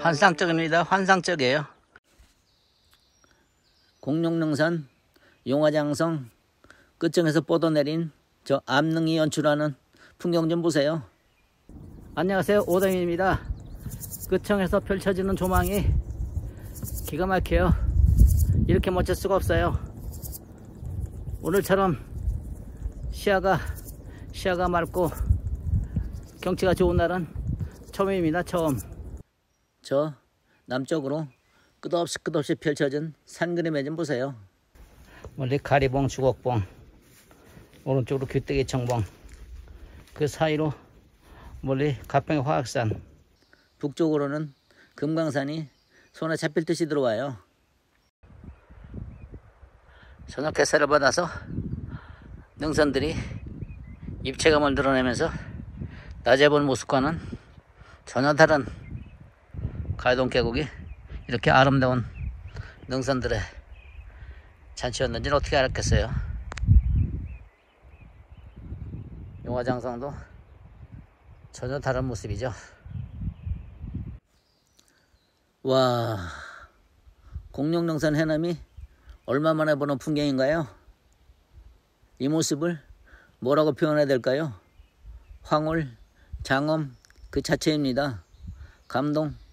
환상적입니다. 환상적이에요. 공룡능선 용화장성 끝층에서 뻗어내린 저 암릉이 연출하는 풍경 좀 보세요. 안녕하세요, 오동입니다. 끝층에서 펼쳐지는 조망이 기가 막혀요. 이렇게 멋질 수가 없어요. 오늘처럼 시야가 맑고 경치가 좋은 날은 처음입니다. 처음. 저 남쪽으로 끝없이 펼쳐진 산 그림에 좀 보세요. 멀리 가리봉, 주곡봉, 오른쪽으로 귀때기 청봉, 그 사이로 멀리 가평의 화학산, 북쪽으로는 금강산이 손에 잡힐 듯이 들어와요. 저녁 햇살을 받아서 능선들이 입체감을 드러내면서 낮에 본 모습과는 전혀 다른 가야동 계곡이 이렇게 아름다운 능선들의 잔치였는지는 어떻게 알았겠어요. 용화장성도 전혀 다른 모습이죠. 와, 공룡능선 해남이 얼마 만에 보는 풍경인가요? 이 모습을 뭐라고 표현해야 될까요? 황홀, 장엄 그 자체입니다.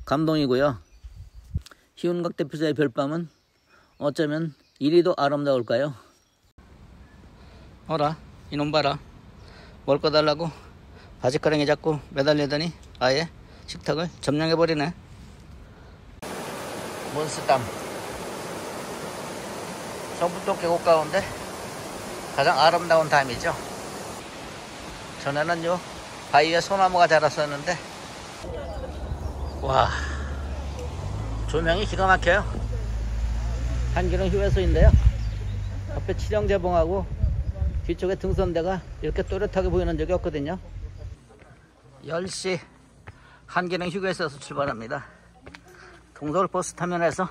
감동이고요. 희운각 대표자의 별밤은 어쩌면 이리도 아름다울까요? 어라, 이놈 봐라. 뭘 꺼달라고 바지가랑이 잡고 매달리더니 아예 식탁을 점령해버리네. 몬스담, 서북도 계곡 가운데 가장 아름다운 담이죠. 전에는 요 바위에 소나무가 자랐었는데, 와, 조명이 기가 막혀요. 한기령 휴게소인데요, 앞에 칠형제봉하고 뒤쪽에 등선대가 이렇게 또렷하게 보이는 적이 없거든요. 10시 한기령 휴게소에서 출발합니다. 동서울 버스 터미널에서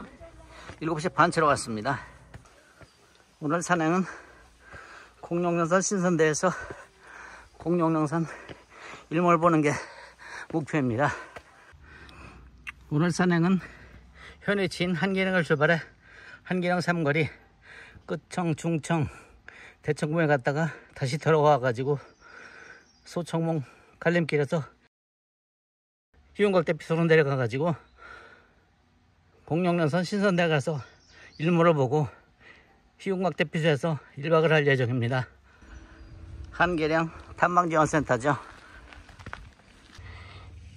7시 반쯤 왔습니다. 오늘 산행은 공룡능선 신선대에서 공룡능선 일몰 보는 게 목표입니다. 오늘 산행은 현위치인 한기령을 출발해 한기령 삼거리 끝청, 중청, 대청봉에 갔다가 다시 들어와 가지고 소청봉 갈림길에서 희운각 대피소로 내려가 가지고 공룡능선 신선대 가서 일몰을 보고 희운각 대피소에서 1박을 할 예정입니다. 한계령 탐방지원센터죠.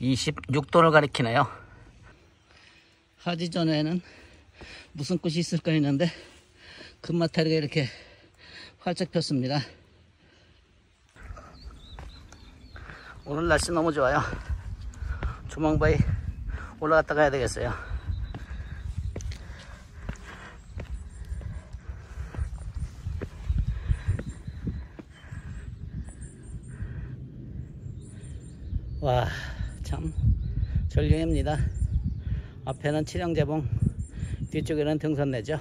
26도를 가리키네요. 하지 전에는 무슨 꽃이 있을까 했는데 금마타리가 이렇게 활짝 폈습니다. 오늘 날씨 너무 좋아요. 조망바위 올라갔다 가야 되겠어요. 와, 참 절경입니다. 앞에는 칠형제봉, 뒤쪽에는 등선내죠.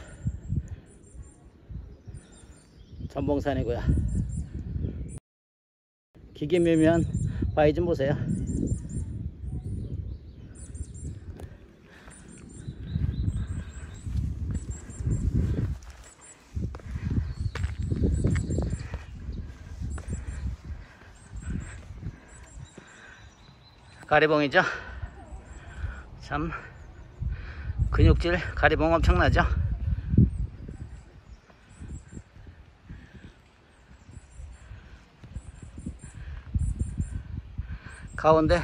전봉산이고요. 기계 묘미한 바위 좀 보세요. 가리봉이죠. 참 근육질 가리봉 엄청나죠. 가운데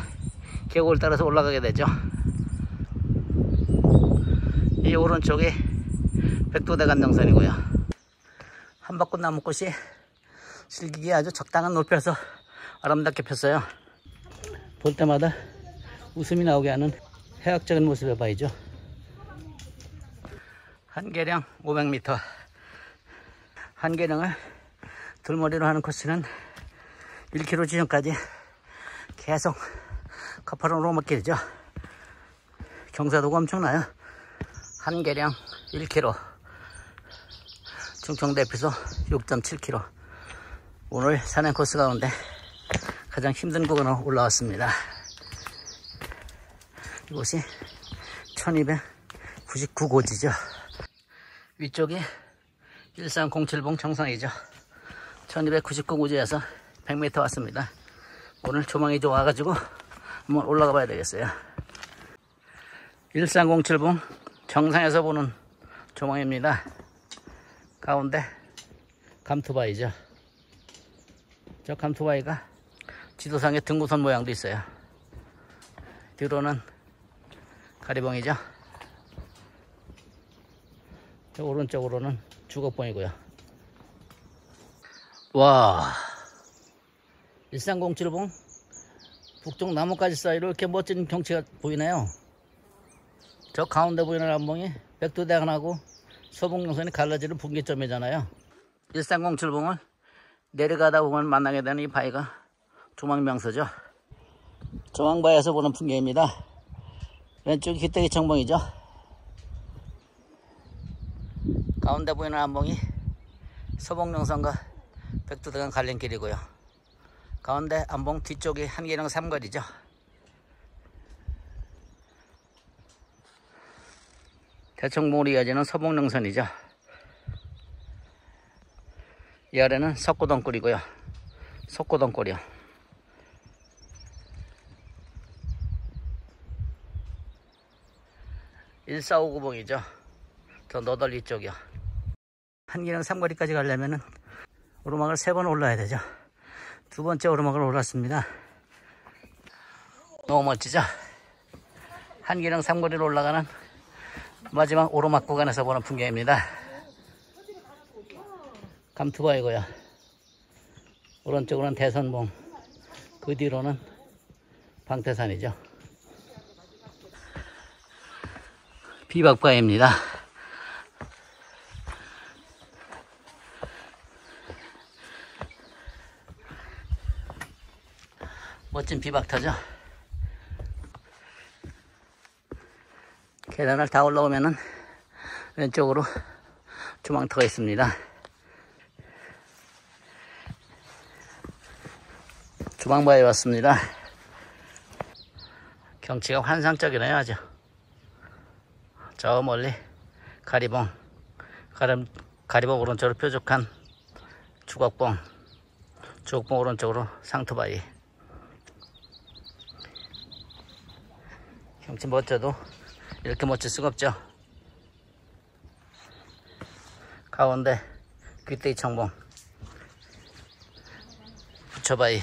계곡을 따라서 올라가게 되죠. 이 오른쪽이 백두대간 능선이고요. 한바꽃 나무꽃이 실기기에 아주 적당한 높이에서 아름답게 폈어요. 볼 때마다 웃음이 나오게 하는 해학적인 모습의 바위죠. 한계령 500m. 한계령을 들머리로 하는 코스는 1km 지점까지 계속 가파른 오르막길이죠. 경사도가 엄청나요. 한계령 1km, 충청대피소 6.7km. 오늘 산행 코스 가운데 가장 힘든 구간으로 올라왔습니다. 이곳이 1299고지죠. 위쪽이 13070 정상이죠. 1299고지에서 100m 왔습니다. 오늘 조망이 좋아가지고 한번 올라가 봐야 되겠어요. 13070 정상에서 보는 조망입니다. 가운데 감투바위죠. 저 감투바위가 지도상에 등고선 모양도 있어요. 뒤로는 가리봉이죠. 저 오른쪽으로는 주걱봉이고요. 와, 13070 북쪽 나뭇가지 사이로 이렇게 멋진 경치가 보이네요. 저 가운데 보이는 남봉이 백두대간하고 서북능선이 갈라지는 분기점이잖아요. 13070을 내려가다 보면 만나게 되는 이 바위가 조망명소죠. 조망바위에서 보는 풍경입니다. 왼쪽이 기대기 청봉이죠. 가운데 보이는 남봉이 서북능선과 백두대간 갈림길이고요. 가운데 안봉 뒤쪽이 한계령 삼거리죠. 대청봉으로 이어지는 서북능선이죠. 이 아래는 석고덩굴이고요. 석고덩굴이요. 일사오구봉이죠. 저 너덜리 쪽이요. 한계령 삼거리까지 가려면은 오르막을 3번 올라야 되죠. 두 번째 오르막을 올랐습니다. 너무 멋지죠? 한계령 삼거리로 올라가는 마지막 오르막 구간에서 보는 풍경입니다. 감투바위고요. 오른쪽으로는 대선봉, 그 뒤로는 방태산이죠. 비박바위입니다. 멋진 비박터죠. 계단을 다 올라오면은 왼쪽으로 조망터가 있습니다. 조망바위에 왔습니다. 경치가 환상적이네요. 아주 저 멀리 가리봉, 가리봉 오른쪽으로 뾰족한 주걱봉, 주걱봉 오른쪽으로 상투바위. 경치 멋져도 이렇게 멋질 수가 없죠. 가운데 귀대기 청봉, 부처바위,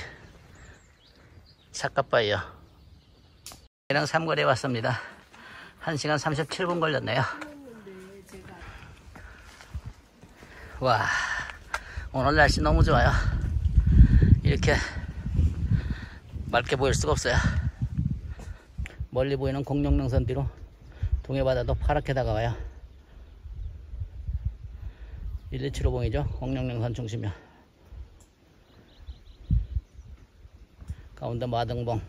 삿갓바위요. 이랑 삼거리에 왔습니다. 1시간 37분 걸렸네요. 와, 오늘 날씨 너무 좋아요. 이렇게 맑게 보일 수가 없어요. 멀리 보이는 공룡능선 뒤로 동해바다도 파랗게 다가와요. 1275봉이죠. 공룡능선 중심이요. 가운데 마등봉,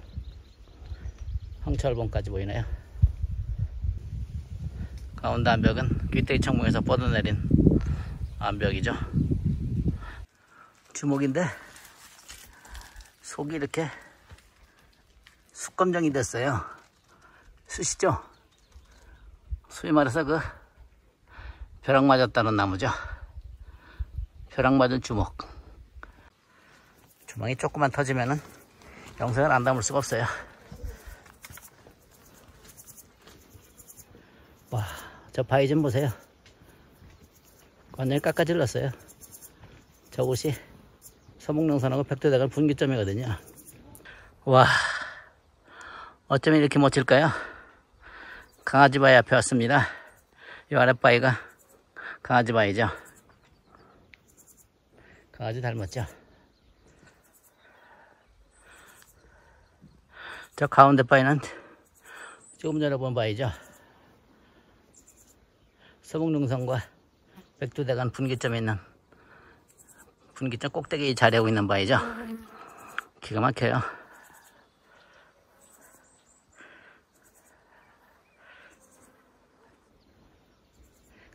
황철봉까지 보이네요. 가운데 암벽은 귀대기 청봉에서 뻗어내린 암벽이죠. 주목인데 속이 이렇게 숯검정이 됐어요. 숯이죠. 소위 말해서 그 벼락 맞았다는 나무죠. 벼락 맞은 주먹. 주먹이 조금만 터지면은 영상을 안 담을 수가 없어요. 와, 저 바위 좀 보세요. 완전히 깎아질렀어요. 저곳이 서북능선하고 백두대간 분기점이거든요. 와, 어쩌면 이렇게 멋질까요? 강아지바위 앞에 왔습니다. 이 아랫바위가 강아지바위죠. 강아지 닮았죠. 저 가운데 바위는 조금 전에 본 바위죠. 서북능선과 백두대간 분기점에 있는 분기점 꼭대기 자리하고 있는 바위죠. 기가 막혀요.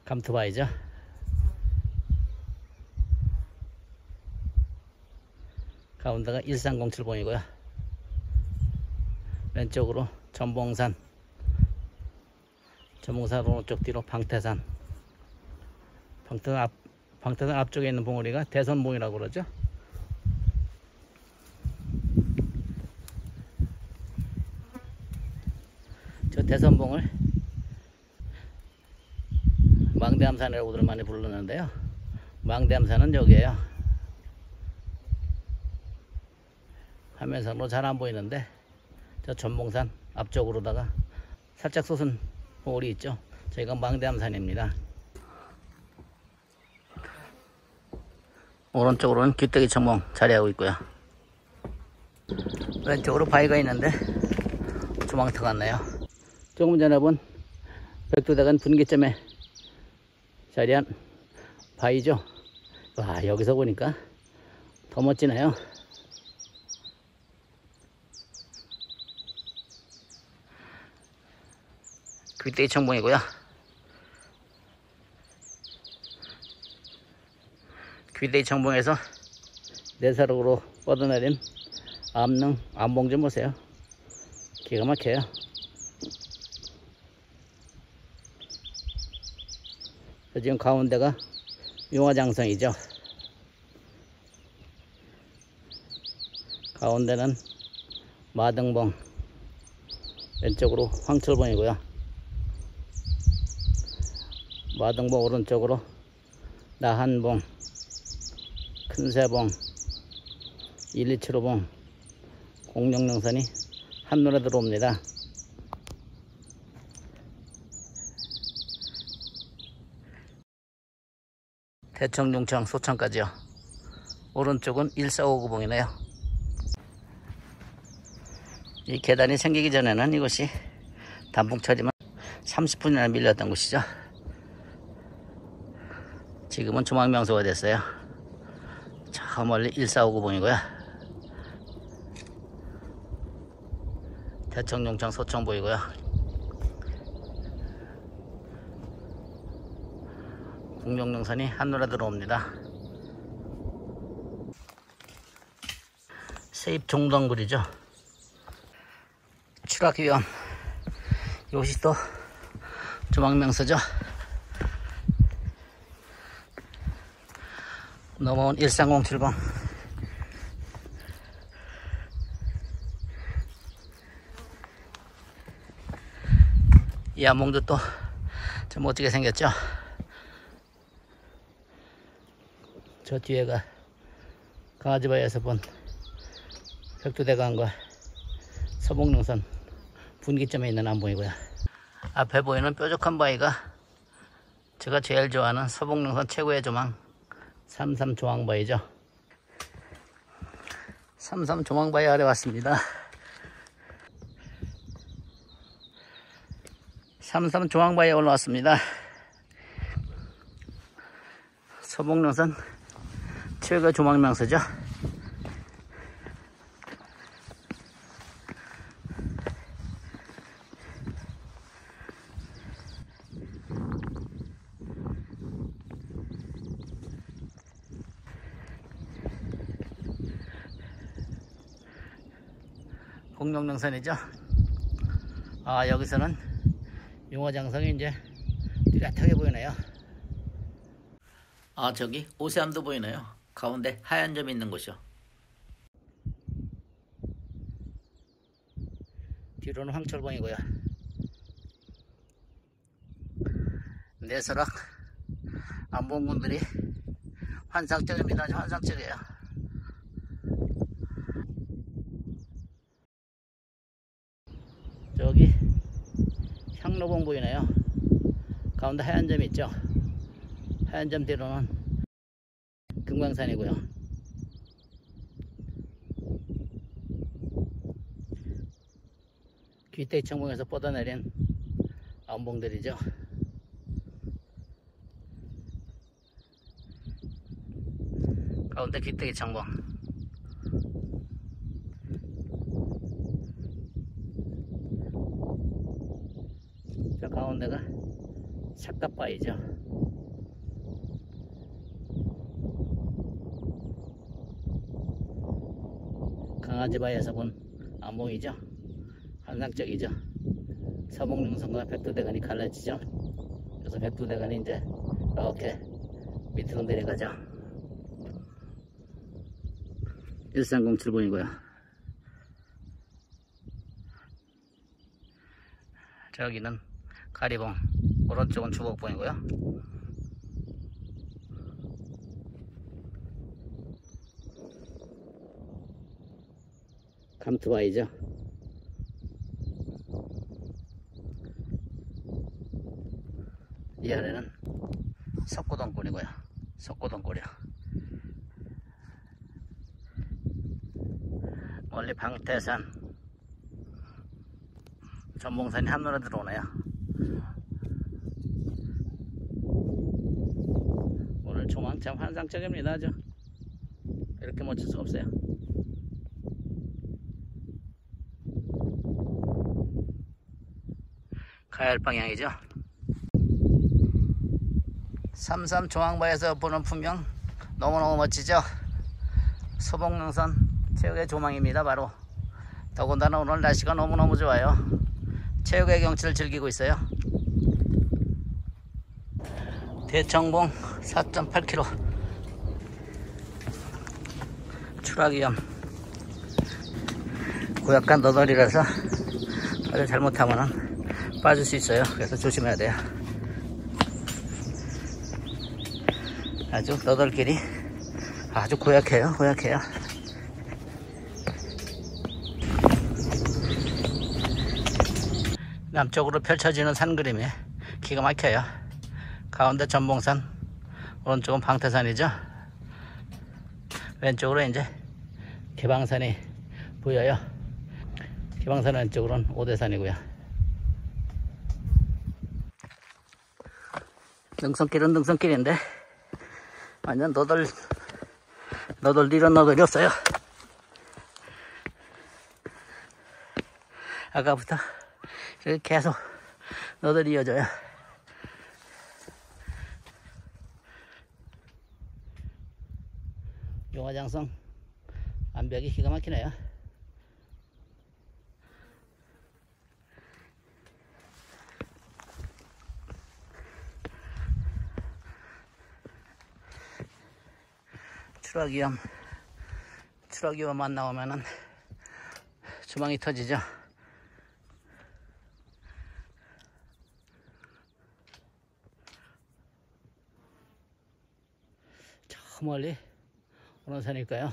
감투바위죠. 가운데가 1307봉이고요. 왼쪽으로 전봉산, 전봉산 오른쪽 뒤로 방태산. 방태산 앞쪽에 있는 봉우리가 대선봉이라고 그러죠. 저 대선봉을 망대암산이라고들 많이 부르는데요. 망대암산은 여기에요. 화면상으로 잘 안 보이는데 저 전봉산 앞쪽으로다가 살짝 솟은 봉우리 있죠. 저희가 망대암산입니다. 오른쪽으로는 귀때기 청봉 자리하고 있고요. 왼쪽으로 바위가 있는데 조망터 같네요. 조금 전에 본 백두대간 분기점에 자리한 바위죠. 와, 여기서 보니까 더 멋지네요. 귀때기 청봉이고요. 귀때기 청봉에서 내사록으로 뻗어내린 암봉 좀 보세요. 기가 막혀요. 지금 가운데가 용화장성이죠. 가운데는 마등봉, 왼쪽으로 황철봉이고요. 마등봉 오른쪽으로 나한봉, 큰새봉, 127호봉, 공룡능선이 한눈에 들어옵니다. 대청, 용청, 소청까지요. 오른쪽은 1459봉이네요. 이 계단이 생기기 전에는 이곳이 단풍철이면 30분이나 밀렸던 곳이죠. 지금은 조망명소가 됐어요. 저 멀리 1459봉이고요. 대청, 용청, 소청 보이고요. 공룡능선이 한눈에 들어옵니다. 세입종동굴이죠. 추락위험. 이곳이 또 조망명소죠. 넘어온 1307번. 이 암봉도 또 좀 멋지게 생겼죠. 저 뒤에가 강아지바위에서 본 백두대간과 서봉능선 분기점에 있는 암봉이고요. 앞에 보이는 뾰족한 바위가 제가 제일 좋아하는 서봉능선 최고의 조망 삼삼조망바위죠. 삼삼조망바위 아래 왔습니다. 삼삼조망바위에 올라왔습니다. 서봉능선 최고 조망명소죠. 공룡능선이죠. 아, 여기서는 용화장성이 이제 뚜렷하게 보이네요. 아, 저기 오세암도 보이네요. 가운데 하얀 점이 있는 곳이요. 뒤로는 황철봉이고요. 내설악 암봉군들이 환상적입니다. 환상적이에요. 저기 향로봉 보이네요. 가운데 하얀 점이 있죠. 하얀 점 뒤로는 금강산이고요. 귀때기 청봉에서 뻗어내린 암봉들이죠. 가운데 귀때기 청봉. 저 가운데가 삭갑바위죠. 강아지바위에서 본 암봉이죠. 환상적이죠. 서목능선과 백두대간이 갈라지죠. 그래서 백두대간이 이제 이렇게 밑으로 내려가죠. 1307번이고요. 저기는 가리봉, 오른쪽은 주복봉이고요. 감투바위죠. 이 아래는 석고동굴이고요. 석고동굴이요. 멀리 방태산, 전봉산이 한눈에 들어오네요. 오늘 조망 참 환상적입니다. 아주 이렇게 멋질 수가 없어요. 가야 할 방향이죠. 삼삼 조망바에서 보는 풍경 너무너무 멋지죠. 서봉능선 최고의 조망입니다. 바로 더군다나 오늘 날씨가 너무너무 좋아요. 최고의 경치를 즐기고 있어요. 대청봉 4.8km 추락위험. 고약한 너덜이라서 다들 잘못하면 빠질 수 있어요. 그래서 조심해야 돼요. 아주 너덜길이 아주 고약해요. 고약해요. 남쪽으로 펼쳐지는 산 그림이 기가 막혀요. 가운데 전봉산, 오른쪽은 방태산이죠. 왼쪽으로 이제 개방산이 보여요. 개방산 왼쪽으로는 오대산이고요. 능선길은 능선길인데 완전 이런 너덜이 없어요. 아까부터 이렇게 계속 너덜이 이어져요. 용화장성 암벽이 기가 막히네요. 추락위험만 나오면은 주망이 터지죠. 저 멀리 어느 산일까요?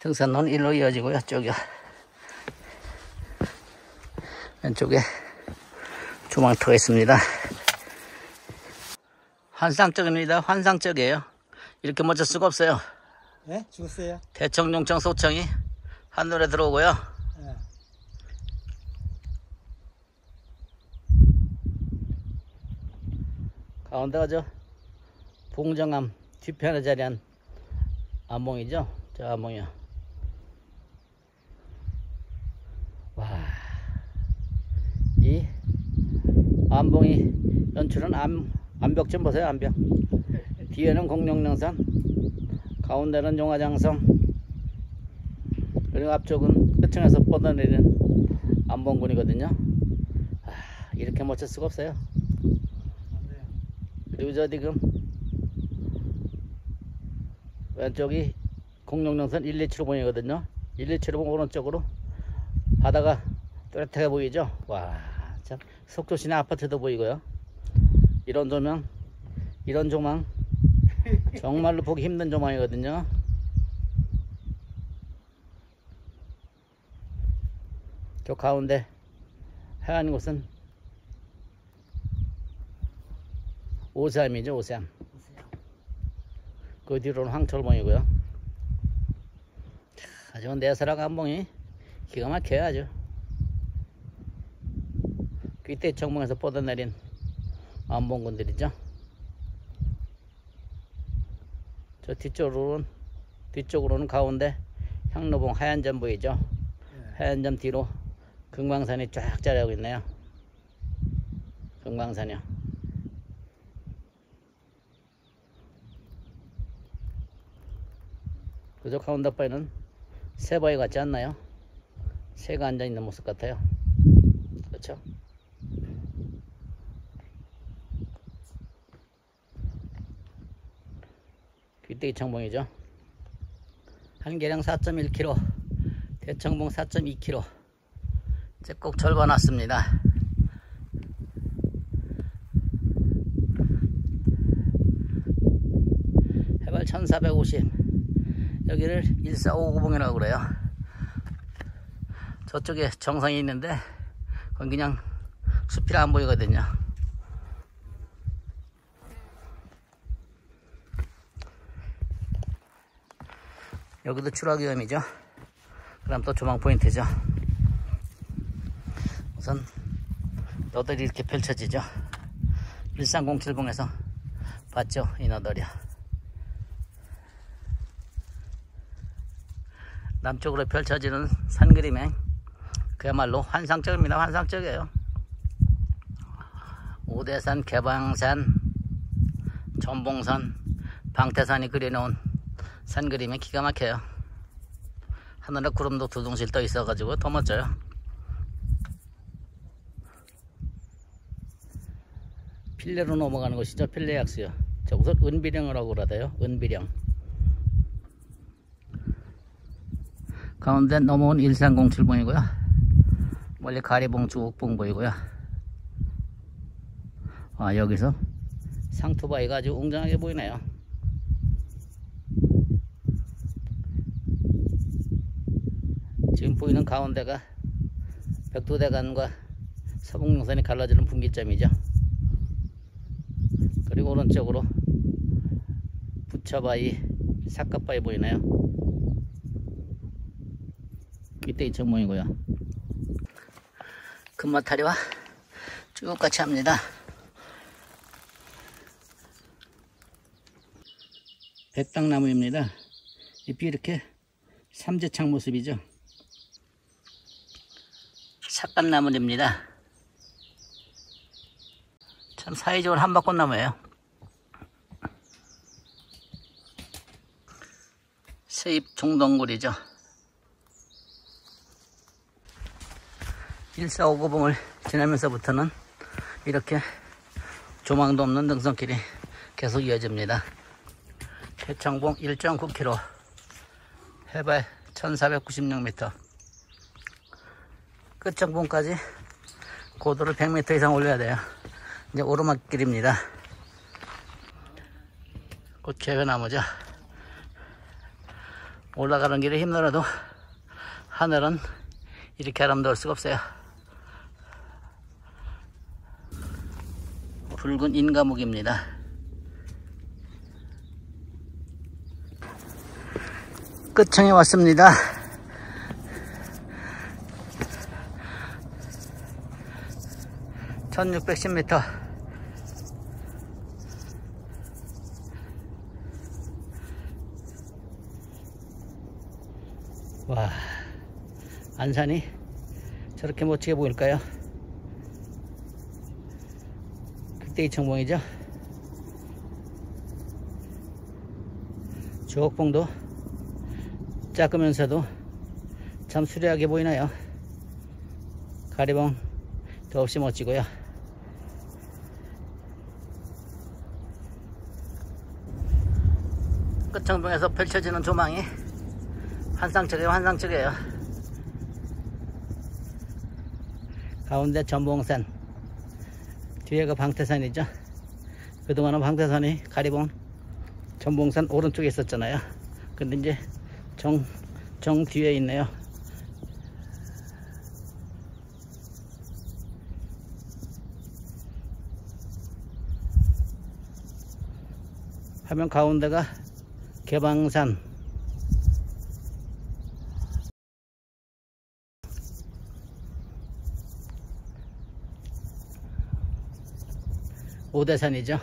등산로는 일로 이어지고요. 저기요. 왼쪽에 조망터가 있습니다. 환상적입니다. 환상적이에요. 이렇게 멋질 수가 없어요. 네? 죽었어요? 대청용청 소청이 한눈에 들어오고요. 네. 가운데가 저 봉정암 뒤편에 자리한 암봉이죠. 저 암봉이요. 와, 이 암봉이 연출은 암벽 좀 보세요. 암벽 뒤에는 공룡능선, 가운데는 용화장성, 그리고 앞쪽은 끝층에서 뻗어내리는 암봉군이거든요. 이렇게 멋질 수가 없어요. 그리고 저 지금 왼쪽이 공룡능선 127호봉이거든요. 127호봉 오른쪽으로 바다가 또렷하게 보이죠. 와, 참 속초시내 아파트도 보이고요. 이런 조명, 이런 조망 정말로 보기 힘든 조망이거든요. 저 가운데 하얀 곳은 오세암이죠. 오세암. 그 뒤로는 황철봉이고요. 아주 내설악 암봉이 기가 막혀요. 아주 귀대 청봉에서 뻗어내린 안봉군들이죠. 저 뒤쪽으로는 가운데 향로봉 하얀점 보이죠. 하얀점 뒤로 금강산이 쫙 자리하고 있네요. 금강산이요. 그저 가운데 바위는 새바위 같지 않나요? 새가 앉아있는 모습 같아요. 그렇죠? 귀때기 청봉이죠. 한계량 4.1km, 대청봉 4.2km. 이제 꼭 절반 왔습니다. 해발 1450. 여기를 1459봉이라고 그래요. 저쪽에 정상이 있는데 그건 그냥 숲이라 안 보이거든요. 여기도 추락위험이죠. 그럼 또 조망 포인트죠. 우선 너덜이 이렇게 펼쳐지죠. 1307봉에서 봤죠, 이 너덜이요. 남쪽으로 펼쳐지는 산 그림에 그야말로 환상적입니다. 환상적이에요. 오대산, 개방산, 전봉산, 방태산이 그려놓은 산 그림이 기가 막혀요. 하늘에 구름도 두둥실 떠 있어가지고 더 멋져요. 필레로 넘어가는 곳이죠. 필레약수요. 저곳을 은비령이라고 그러대요. 은비령. 가운데 넘어온 1307봉이고요. 멀리 가리봉, 주옥봉 보이고요. 아, 여기서 상투바위가 아주 웅장하게 보이네요. 지금 보이는 가운데가 백두대간과 서북능선이 갈라지는 분기점이죠. 그리고 오른쪽으로 부처바위, 삿갓바위 보이네요. 귀때기 청봉이고요. 금마타리와 쭉 같이 합니다. 백당나무입니다. 잎이 이렇게 삼재창 모습이죠. 삿갓나물입니다. 참 사이적으로 한박꽃나무예요. 새잎 종덩굴이죠. 1459봉을 지나면서부터는 이렇게 조망도 없는 등산길이 계속 이어집니다. 대청봉 1.9km, 해발 1496m, 끝청봉까지 고도를 100m 이상 올려야 돼요. 이제 오르막길입니다. 꽃개회나무죠. 올라가는 길에 힘들어도 하늘은 이렇게 아름다울 수가 없어요. 붉은 인가목입니다. 끝청에 왔습니다. (1610m) 와, 안산이 저렇게 멋지게 보일까요? 귀때기 청봉이죠. 주옥봉도 작으면서도 참 수려하게 보이나요? 가리봉 더없이 멋지고요. 끝청봉에서 펼쳐지는 조망이 환상적이에요. 환상적이에요. 가운데 전봉산, 뒤에가 방태산이죠. 그동안은 방태산이 가리봉, 전봉산 오른쪽에 있었잖아요. 근데 이제 정 뒤에 있네요. 화면 가운데가 개방산, 오대산이죠.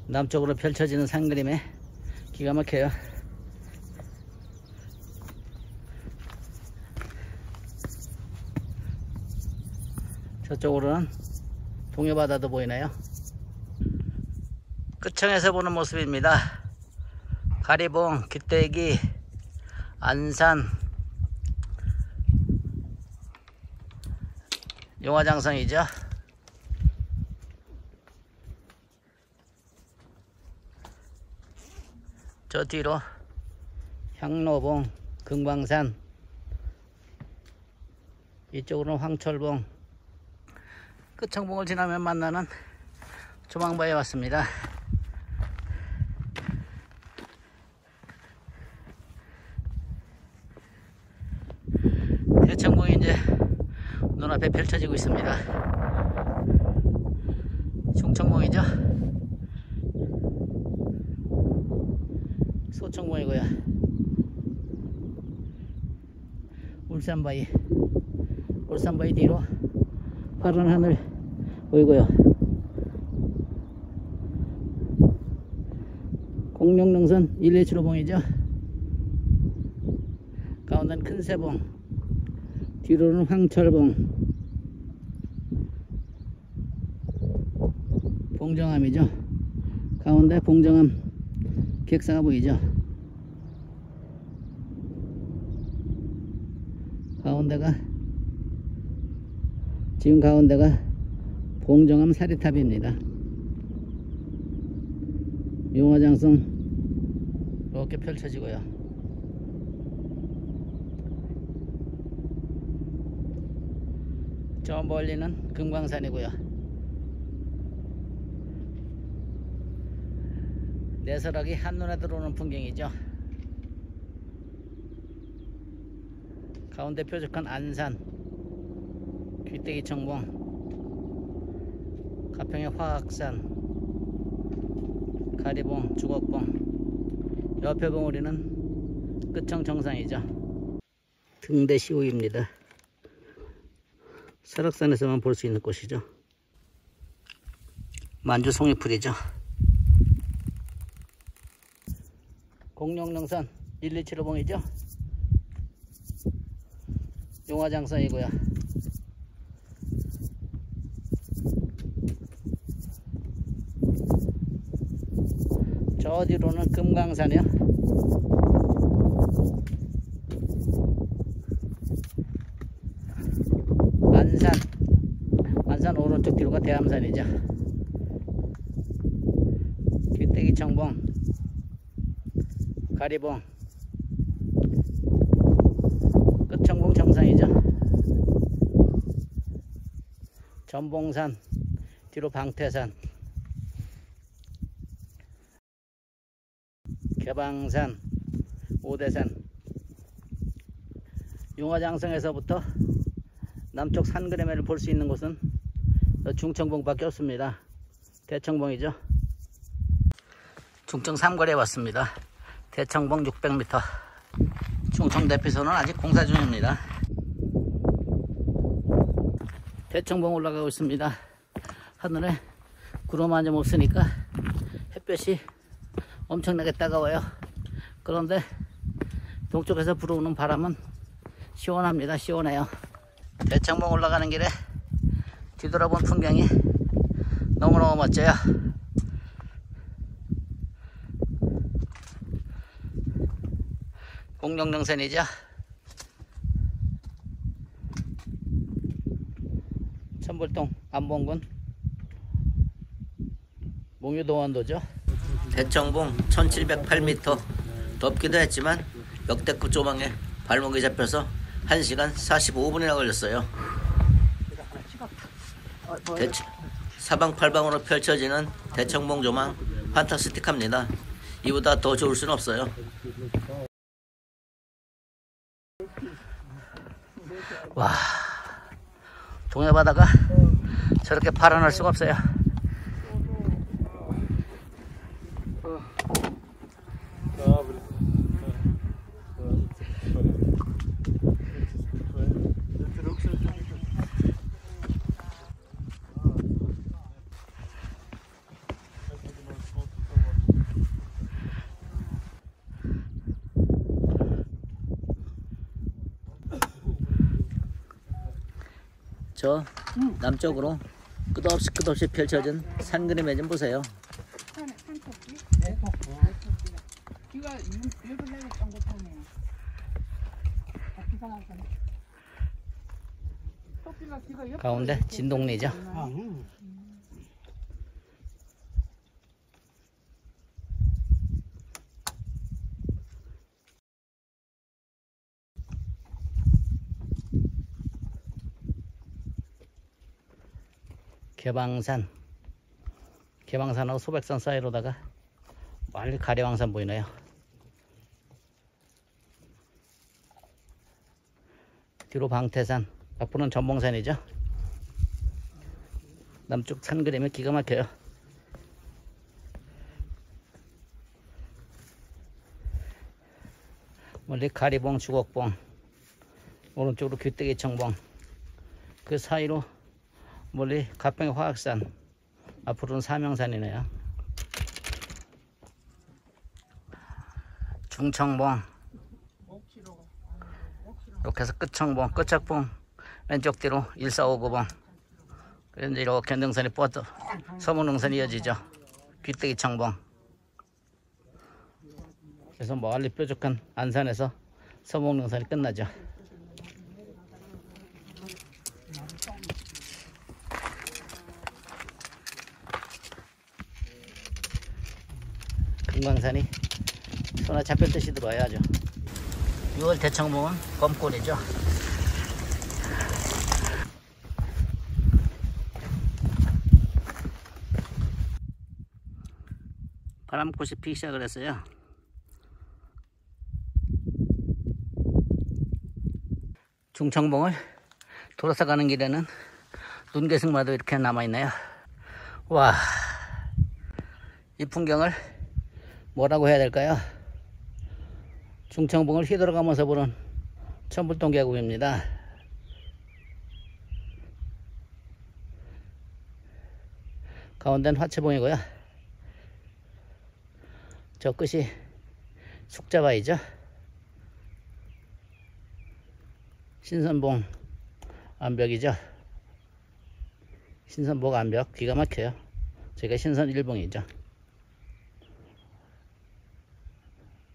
남쪽으로 펼쳐지는 산 그림에 기가 막혀요. 저쪽으로는 동해바다도 보이네요. 끝청에서 보는 모습입니다. 가리봉, 기대기, 안산, 용화장성이죠. 저 뒤로 향로봉, 금광산, 이쪽으로는 황철봉. 끝청봉을 지나면 만나는 조망바에 왔습니다. 대청봉이 이제 눈앞에 펼쳐지고 있습니다. 충청봉이죠. 소청봉이고요. 울산바위 뒤로 파란 하늘 보이고요. 공룡능선 117호봉이죠. 가운데는 큰새봉, 뒤로는 황철봉, 봉정암이죠. 가운데 봉정암 객사가 보이죠. 지금 가운데가 봉정암 사리탑입니다. 용화장성 이렇게 펼쳐지고요. 저 멀리는 금광산이고요. 내설하기 한눈에 들어오는 풍경이죠. 가운데 뾰족한 안산, 귀때기 청봉, 가평의 화학산, 가리봉, 주곡봉, 옆에 봉우리는 끝청 정상이죠. 등대시호입니다. 설악산에서만 볼 수 있는 곳이죠. 만주 송이풀이죠. 공룡능선 127호봉이죠. 용화장성이고요. 저 뒤로는 금강산이요. 안산 오른쪽 뒤로가 대암산이죠. 귀때기 청봉, 가리봉, 끝청봉 정상이죠. 전봉산, 뒤로 방태산, 개방산, 오대산. 용화장성에서부터 남쪽 산그림을 볼 수 있는 곳은 중청봉밖에 없습니다. 대청봉이죠. 중청 3거리에 왔습니다. 대청봉 600m. 중청 대피소는 아직 공사 중입니다. 대청봉 올라가고 있습니다. 하늘에 구름 한 점 없으니까 햇볕이 엄청나게 따가워요. 그런데 동쪽에서 불어오는 바람은 시원합니다. 시원해요. 대청봉 올라가는 길에 뒤돌아본 풍경이 너무너무 멋져요. 공룡능선이죠. 천불동 안봉군 몽유도원도죠. 대청봉 1708m. 덥기도 했지만 역대급 조망에 발목이 잡혀서 1시간 45분이나 걸렸어요. 사방팔방으로 펼쳐지는 대청봉 조망 판타스틱합니다. 이보다 더 좋을 수는 없어요. 와, 동해바다가 저렇게 파란할 수가 없어요. 저 남쪽으로 끝없이 펼쳐진 산 그림에 좀 보세요. 가운데 진동리죠. 개방산하고 소백산 사이로다가 멀리 가려왕산 보이네요. 뒤로 방태산, 앞으로는 전봉산이죠. 남쪽 산 그림이 기가 막혀요. 멀리 가리봉, 주곡봉, 오른쪽으로 귀때기 청봉, 그 사이로 멀리 가평의 화학산, 앞으로는 사명산이네요. 중청봉, 이렇게 해서 끝청봉, 끝착봉, 왼쪽 뒤로 1459봉, 그런데 이렇게 능선이 뻗어 서문능선이 이어지죠. 귀때기 청봉. 그래서 멀리 뾰족한 안산에서 서문능선이 끝나죠. 금강산이 손에 잡혔듯이 들어와요. 아주 6월 대청봉은 검골이죠. 바람꽃이 피기 시작을 했어요. 중청봉을 돌아서 가는 길에는 눈개승마도 이렇게 남아있네요. 와, 이 풍경을 뭐라고 해야 될까요? 중청봉을 휘돌아가면서 보는 천불동 계곡입니다. 가운데는 화채봉이고요. 저 끝이 숙자바위죠. 신선봉 암벽이죠. 신선봉 암벽 기가 막혀요. 저희가 신선 1봉이죠.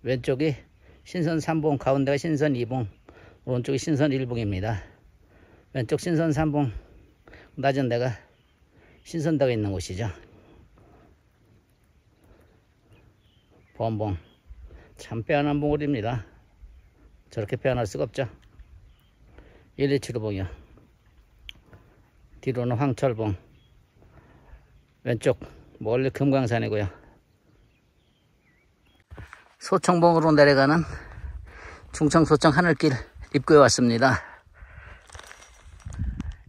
왼쪽이 신선 3봉, 가운데가 신선 2봉, 오른쪽이 신선 1봉입니다. 왼쪽 신선 3봉 낮은 데가 신선대가 있는 곳이죠. 범봉, 참 빼어난 봉우리입니다. 저렇게 빼어날 수가 없죠. 127호봉이요. 뒤로는 황철봉, 왼쪽 멀리 금강산이고요. 소청봉으로 내려가는 중청소청 하늘길 입구에 왔습니다.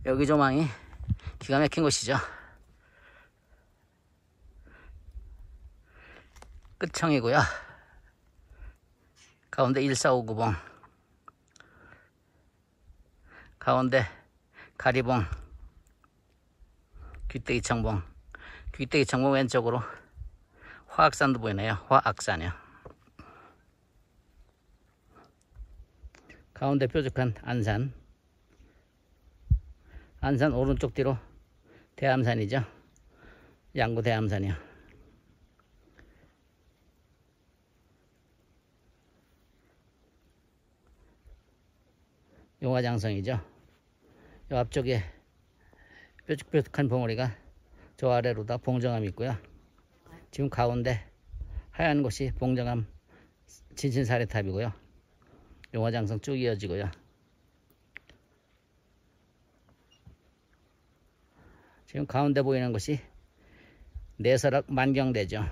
여기 조망이 기가 막힌 곳이죠. 끝청이고요. 가운데 1459봉, 가운데 가리봉, 귀때기 청봉, 귀때기 청봉 왼쪽으로 화학산도 보이네요. 화학산이요. 가운데 뾰족한 안산, 안산 오른쪽 뒤로 대암산이죠. 양구 대암산이요. 용화장성이죠. 이 앞쪽에 뾰족뾰족한 봉우리가 저 아래로 다 봉정암이 있고요. 지금 가운데 하얀 곳이 봉정암 진신사례탑이고요. 용화장성 쭉 이어지고요. 지금 가운데 보이는 것이 내설악 만경대죠.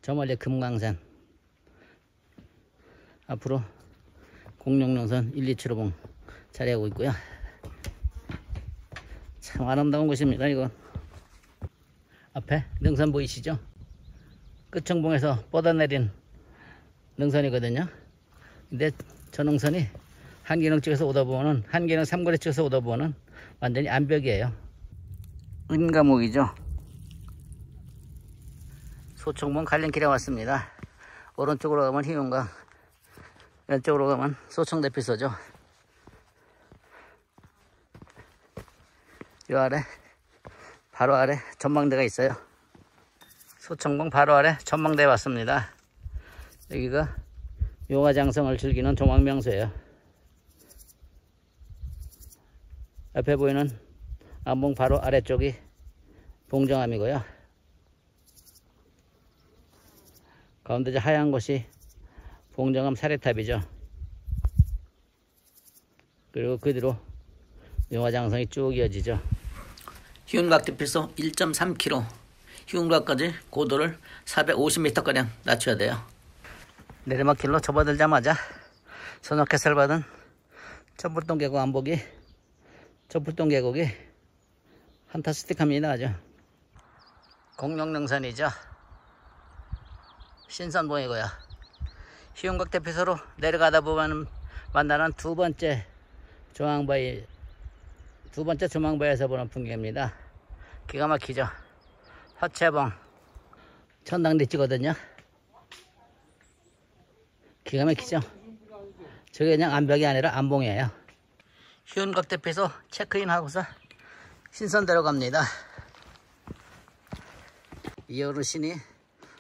저 멀리 금강산, 앞으로 공룡능선 127호봉 자리하고 있고요. 참 아름다운 곳입니다. 이건 앞에 능선 보이시죠? 끝청봉에서 뻗어내린 능선이거든요. 근데 저 능선이 한기능 쪽에서 오다 보면은, 한기능 삼거리 쪽에서 오다 보면은 완전히 암벽이에요. 은가목이죠. 소청봉 갈림길에 왔습니다. 오른쪽으로 가면 희운강, 왼쪽으로 가면 소청대피소죠. 이 아래, 바로 아래 전망대가 있어요. 소청봉 바로 아래 전망대에 왔습니다. 여기가 용화장성을 즐기는 조망명소예요. 앞에 보이는 안봉 바로 아래쪽이 봉정암이고요. 가운데 하얀 곳이 봉정암 사례탑이죠. 그리고 그 뒤로 용화장성이 쭉 이어지죠. 희운각 대피소 1.3km, 희운각까지 고도를 450m가량 낮춰야 돼요. 내리막길로 접어들자마자 선악회살 받은 촛불동 계곡 안보기, 촛불동 계곡이 판타스틱합니다. 아주 공룡능선이죠. 신선봉이고요. 희운각 대피소로 내려가다 보면 만나는 두 번째 조망바위에서 보는 풍경입니다. 기가 막히죠. 화채봉 천당대지거든요. 기가 막히죠. 저게 그냥 암벽이 아니라 암봉이에요. 희운각 대피소 체크인 하고서 신선대로 갑니다. 이 어르신이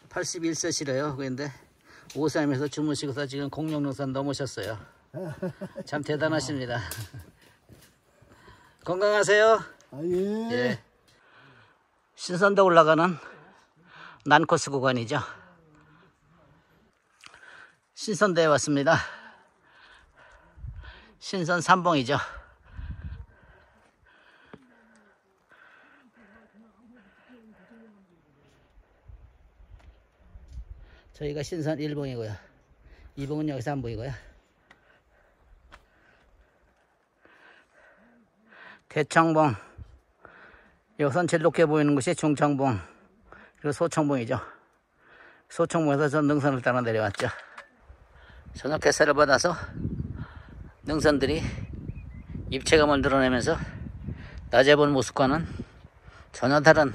81세시래요. 그런데 오산에서 주무시고서 지금 공룡능선 넘으셨어요. 참 대단하십니다. 건강하세요. 아, 예. 예. 신선대 올라가는 난코스 구간이죠. 신선대에 왔습니다. 신선 삼봉이죠. 저희가 신선 1봉이고요. 2봉은 여기서 안 보이고요. 대청봉. 여기선 제일 높게 보이는 곳이 중청봉. 그리고 소청봉이죠. 소청봉에서 전 능선을 따라 내려왔죠. 저녁 햇살을 받아서 능선들이 입체감을 드러내면서 낮에 본 모습과는 전혀 다른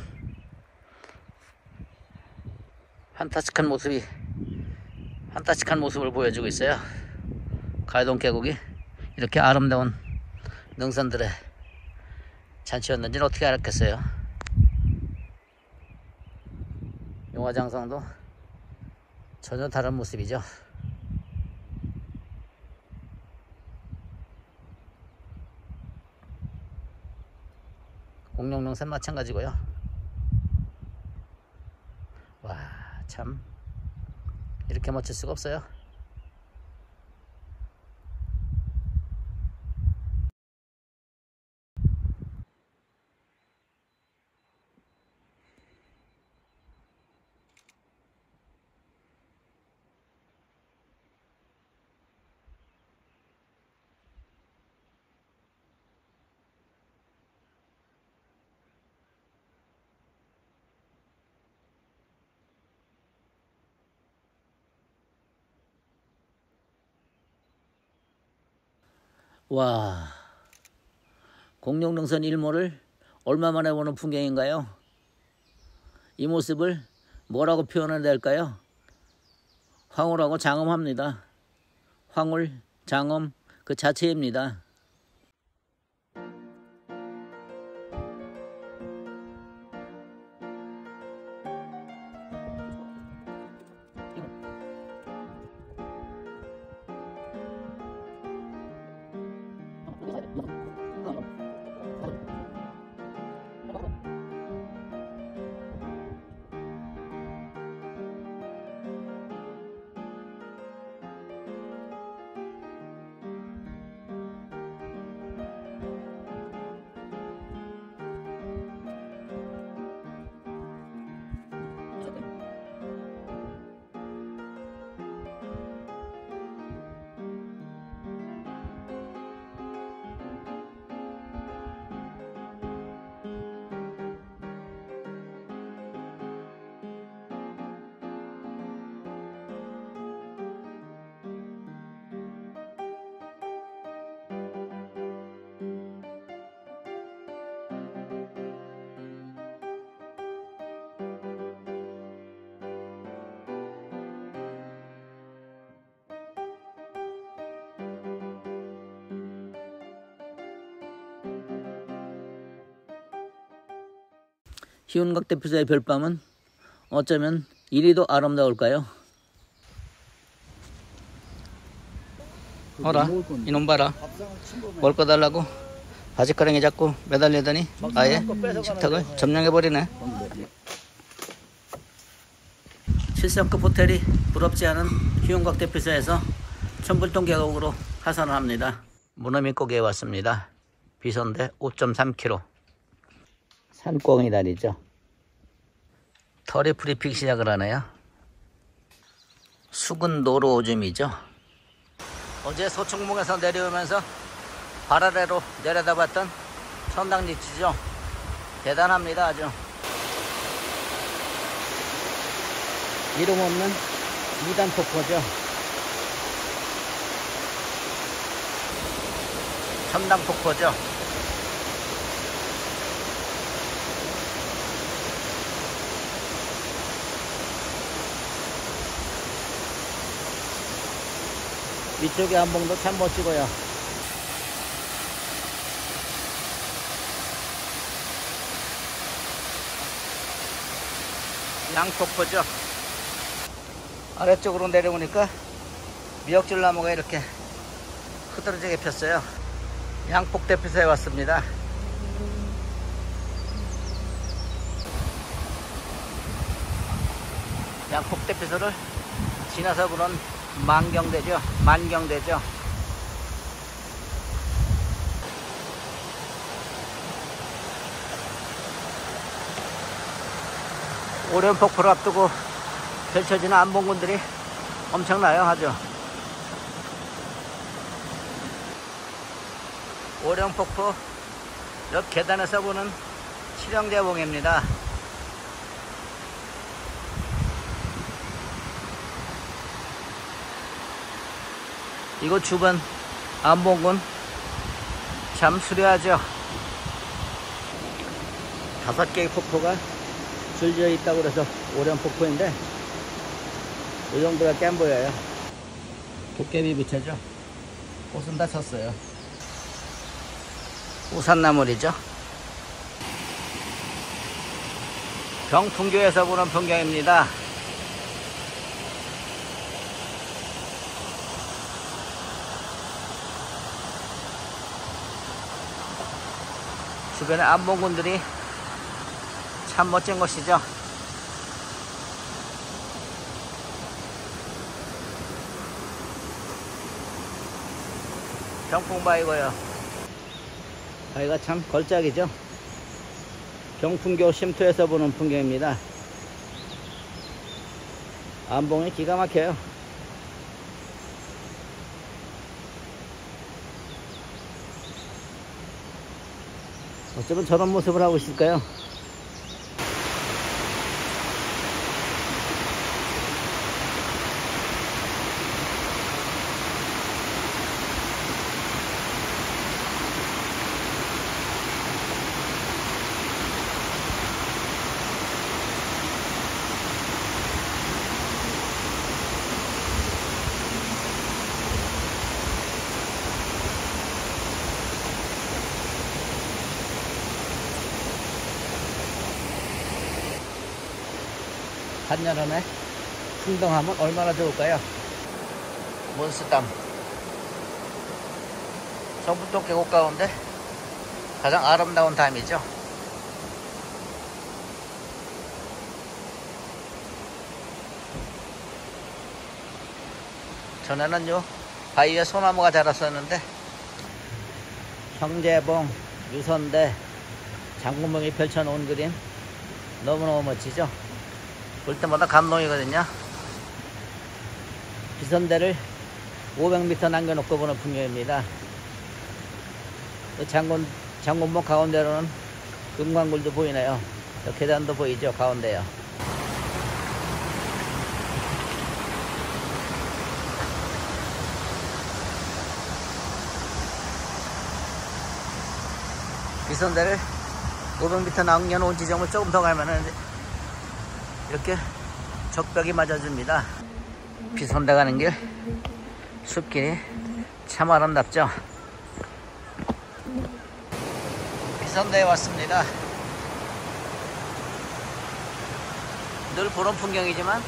판타스틱한 모습을 보여주고 있어요. 가야동 계곡이 이렇게 아름다운 능선들의 잔치였는지는 어떻게 알았겠어요. 용화장성도 전혀 다른 모습이죠. 공룡능선 마찬가지고요. 와, 참 이렇게 멋질 수가 없어요. 와, 공룡능선 일몰을 얼마 만에 보는 풍경인가요? 이 모습을 뭐라고 표현해야 될까요? 황홀하고 장엄합니다. 황홀, 장엄 그 자체입니다. 희운각 대피소의 별밤은 어쩌면 이리도 아름다울까요? 어라, 이놈 봐라. 뭘 꺼달라고 바지가랑이 잡고 매달리더니 아예 식탁을 점령해버리네. 7성급 호텔이 부럽지 않은 희운각 대피소에서 천불동 계곡으로 하산을 합니다. 문어민고개에 왔습니다. 비선대 5.3km. 산꽁이 다리죠. 털이 풀이 피기 시작을 하네요. 수군 노루 오줌이죠. 어제 소충봉에서 내려오면서 발 아래로 내려다봤던 천당리치죠. 대단합니다. 아주 이름 없는 2단 폭포죠. 천당폭포죠. 위쪽에 한봉도 참 멋지고요. 양폭포죠. 아래쪽으로 내려오니까 미역줄 나무가 이렇게 흐드러지게 폈어요. 양폭 대피소에 왔습니다. 양폭 대피소를 지나서 보는 만경대죠. 만경대죠. 오련폭포를 앞두고 펼쳐지는 안봉군들이 엄청나요. 아주 오련폭포 옆 계단에서 보는 칠형제봉입니다. 이곳 주변 안봉군 참 수려하죠. 5개의 폭포가 줄지어 있다고 그래서 오련폭포인데 이 정도밖에 안 보여요. 도깨비 부채죠. 꽃은 다 쳤어요. 우산나물이죠. 병풍교에서 보는 풍경입니다. 주변에 안봉군들이 참 멋진 것이죠. 병풍바위고요. 바위가 참 걸작이죠. 병풍교 쉼터에서 보는 풍경입니다. 안봉이 기가 막혀요. 어쩌면 저런 모습을 하고 있을까요? 한여름에 풍덩하면 얼마나 좋을까요? 몬스담 성북도 계곡 가운데 가장 아름다운 담이죠. 전에는 요 바위에 소나무가 자랐었는데 형제봉, 유선대, 장군봉이 펼쳐놓은 그림 너무너무 멋지죠. 볼 때마다 감동이거든요. 비선대를 500m 남겨놓고 보는 풍경입니다. 장군봉 가운데로는 금강굴도 보이네요. 계단도 보이죠. 가운데요. 비선대를 500m 남겨놓은 지점을 조금 더 가면은 이렇게 적벽이 맞아줍니다. 비선대 가는 길 숲길이 참 아름답죠. 비선대에 왔습니다. 늘 보는 풍경이지만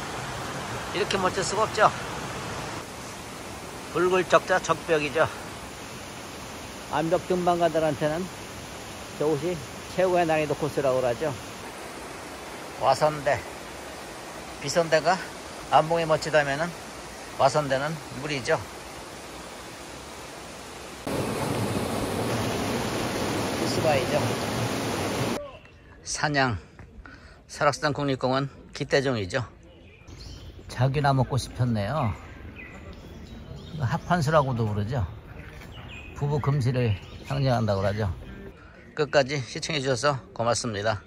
이렇게 멋질 수가 없죠. 붉을적자 적벽이죠. 암벽 등반가들한테는 저곳이 최고의 난이도 코스라고 하죠. 와선대, 비선대가 안봉이 멋지다면은 와선대는 물이죠. 필수바이죠. 산양, 설악산 국립공원 기대종이죠. 자기나무 꽃이 폈네요. 합판수라고도 부르죠. 부부 금실을 상징한다고 하죠. 끝까지 시청해 주셔서 고맙습니다.